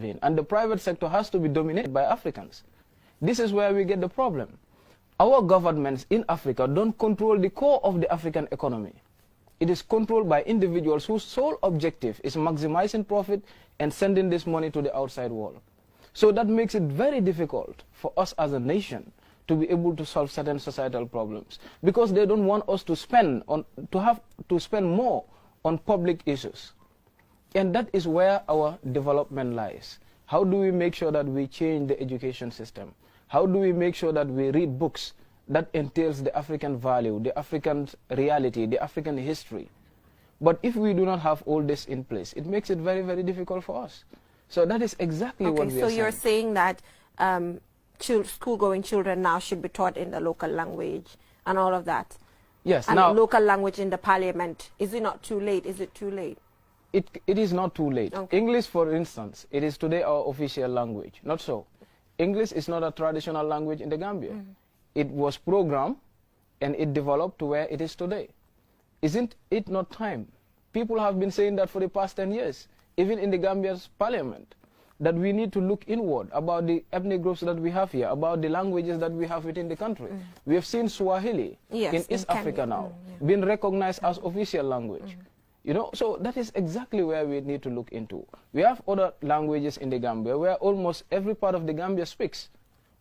in. And the private sector has to be dominated by Africans. This is where we get the problem. Our governments in Africa don't control the core of the African economy. It is controlled by individuals whose sole objective is maximizing profit and sending this money to the outside world. So that makes it very difficult for us as a nation to be able to solve certain societal problems, because they don't want us to spend more on public issues. And that is where our development lies. How do we make sure that we change the education system? How do we make sure that we read books that entails the African value, the African reality, the African history? But if we do not have all this in place, it makes it very, very difficult for us. So that is exactly what we are saying. So you're saying that school-going children now should be taught in the local language and all of that? Yes. And now, local language in the parliament. Is it not too late? Is it too late? It is not too late. Okay. English, for instance, it is today our official language. Not so. English is not a traditional language in the Gambia. It was programmed and it developed to where it is today. Isn't it not time? People have been saying that for the past 10 years, even in the Gambia's parliament, that we need to look inward about the ethnic groups that we have here, about the languages that we have within the country. We have seen Swahili in East Africa now being recognized as official language. You know, so that is exactly where we need to look into. We have other languages in the Gambia where almost every part of the Gambia speaks.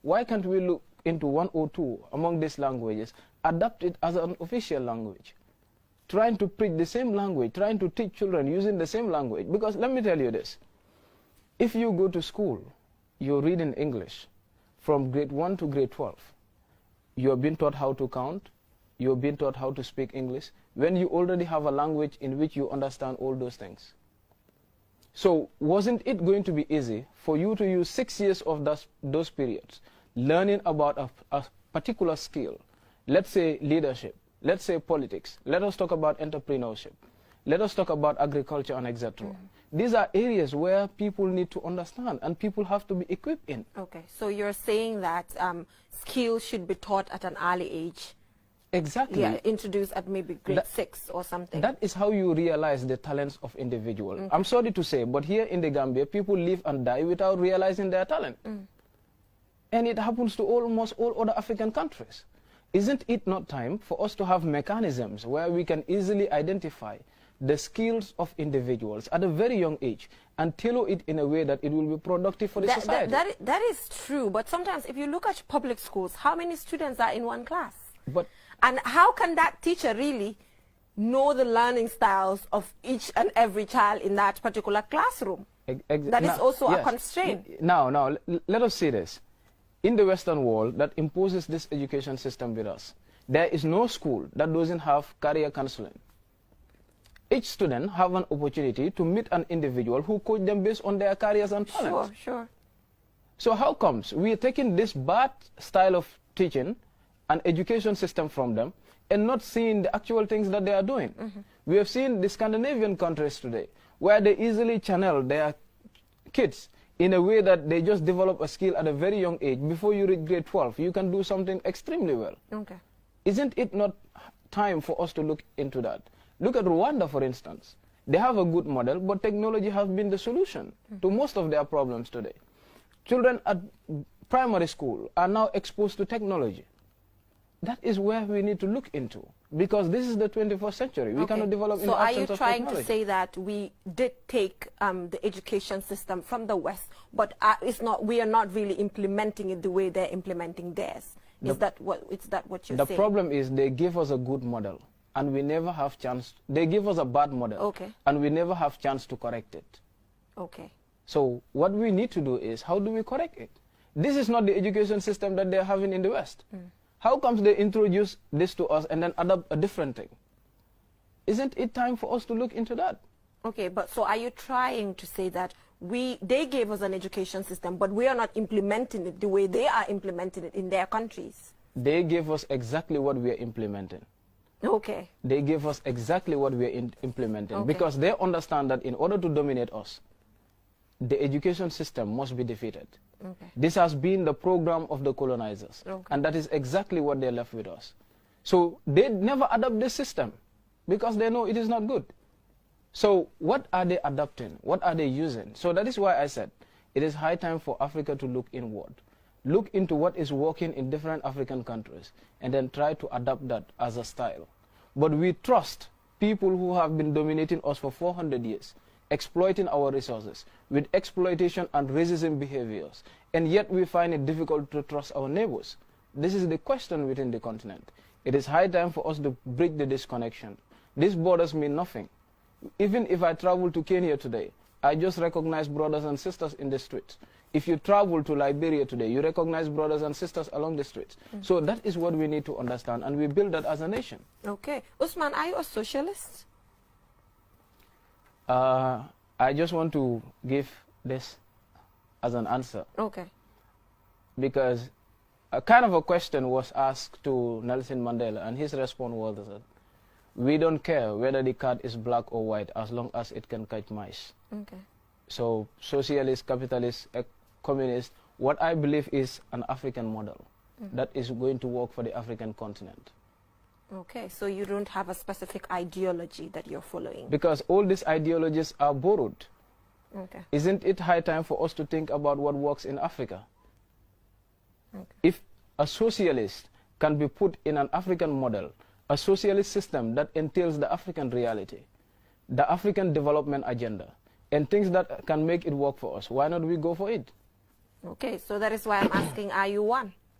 Why can't we look into one or two among these languages, adapt it as an official language? Trying to preach the same language, trying to teach children using the same language. Because let me tell you this. If you go to school, you're reading English from grade 1 to grade 12. You're being taught how to count. You're being taught how to speak English when you already have a language in which you understand all those things. So wasn't it going to be easy for you to use 6 years of those periods learning about a particular skill, let's say leadership, let's say politics, let us talk about entrepreneurship, let us talk about agriculture and etc. These are areas where people need to understand and people have to be equipped in. Okay, so you're saying that skills should be taught at an early age. Exactly. Yeah, introduced at maybe grade 6 or something. That is how you realize the talents of individuals. I'm sorry to say, but here in the Gambia, people live and die without realizing their talent. And it happens to almost all other African countries. Isn't it not time for us to have mechanisms where we can easily identify the skills of individuals at a very young age and tailor it in a way that it will be productive for the society? That is true, but sometimes if you look at public schools, how many students are in one class? And how can that teacher really know the learning styles of each and every child in that particular classroom? That is also a constraint. Now, let us see this. In the Western world that imposes this education system with us, there is no school that doesn't have career counseling. Each student have an opportunity to meet an individual who coach them based on their careers and talents. Sure. So how comes we are taking this bad style of teaching an education system from them and not seeing the actual things that they are doing? We have seen the Scandinavian countries today where they easily channel their kids in a way that they just develop a skill at a very young age. Before you reach grade 12, you can do something extremely well. Okay. Isn't it not time for us to look into that? Look at Rwanda, for instance. They have a good model, but technology has been the solution to most of their problems today. Children at primary school are now exposed to technology. That is where we need to look into, because this is the 21st century. We cannot develop in the absence of technology. So are you trying to say that we did take the education system from the West, but we are not really implementing it the way they're implementing theirs? Is that what you're saying? The problem is they give us a good model, and we never have chance. They give us a bad model, and we never have chance to correct it. Okay. So what we need to do is, how do we correct it? This is not the education system that they're having in the West. How comes they introduce this to us and then adopt a different thing? Isn't it time for us to look into that? Okay, but so are you trying to say that they gave us an education system, but we are not implementing it the way they are implementing it in their countries? They gave us exactly what we are implementing. Okay. They gave us exactly what we are implementing, because they understand that in order to dominate us, the education system must be defeated. This has been the program of the colonizers, and that is exactly what they left with us. So they never adopt this system because they know it is not good. So what are they adopting? What are they using? So that is why I said it is high time for Africa to look inward. Look into what is working in different African countries and then try to adapt that as a style. But we trust people who have been dominating us for 400 years, exploiting our resources with exploitation and racism behaviors, and yet we find it difficult to trust our neighbors. This is the question within the continent. It is high time for us to bridge the disconnection. These borders mean nothing. Even if I travel to Kenya today, I just recognize brothers and sisters in the streets. If you travel to Liberia today, you recognize brothers and sisters along the streets. So that is what we need to understand, and we build that as a nation. Okay. Usman, are you a socialist? I just want to give this as an answer. Okay. Because a kind of a question was asked to Nelson Mandela, and his response was that we don't care whether the cat is black or white as long as it can catch mice. Okay. So socialist, capitalist, communist, what I believe is an African model that is going to work for the African continent. Okay, so you don't have a specific ideology that you're following? Because all these ideologies are borrowed. Okay. Isn't it high time for us to think about what works in Africa? Okay. If a socialist can be put in an African model, a socialist system that entails the African reality, the African development agenda, and things that can make it work for us, why not we go for it? Okay, so that is why I'm asking, are you one?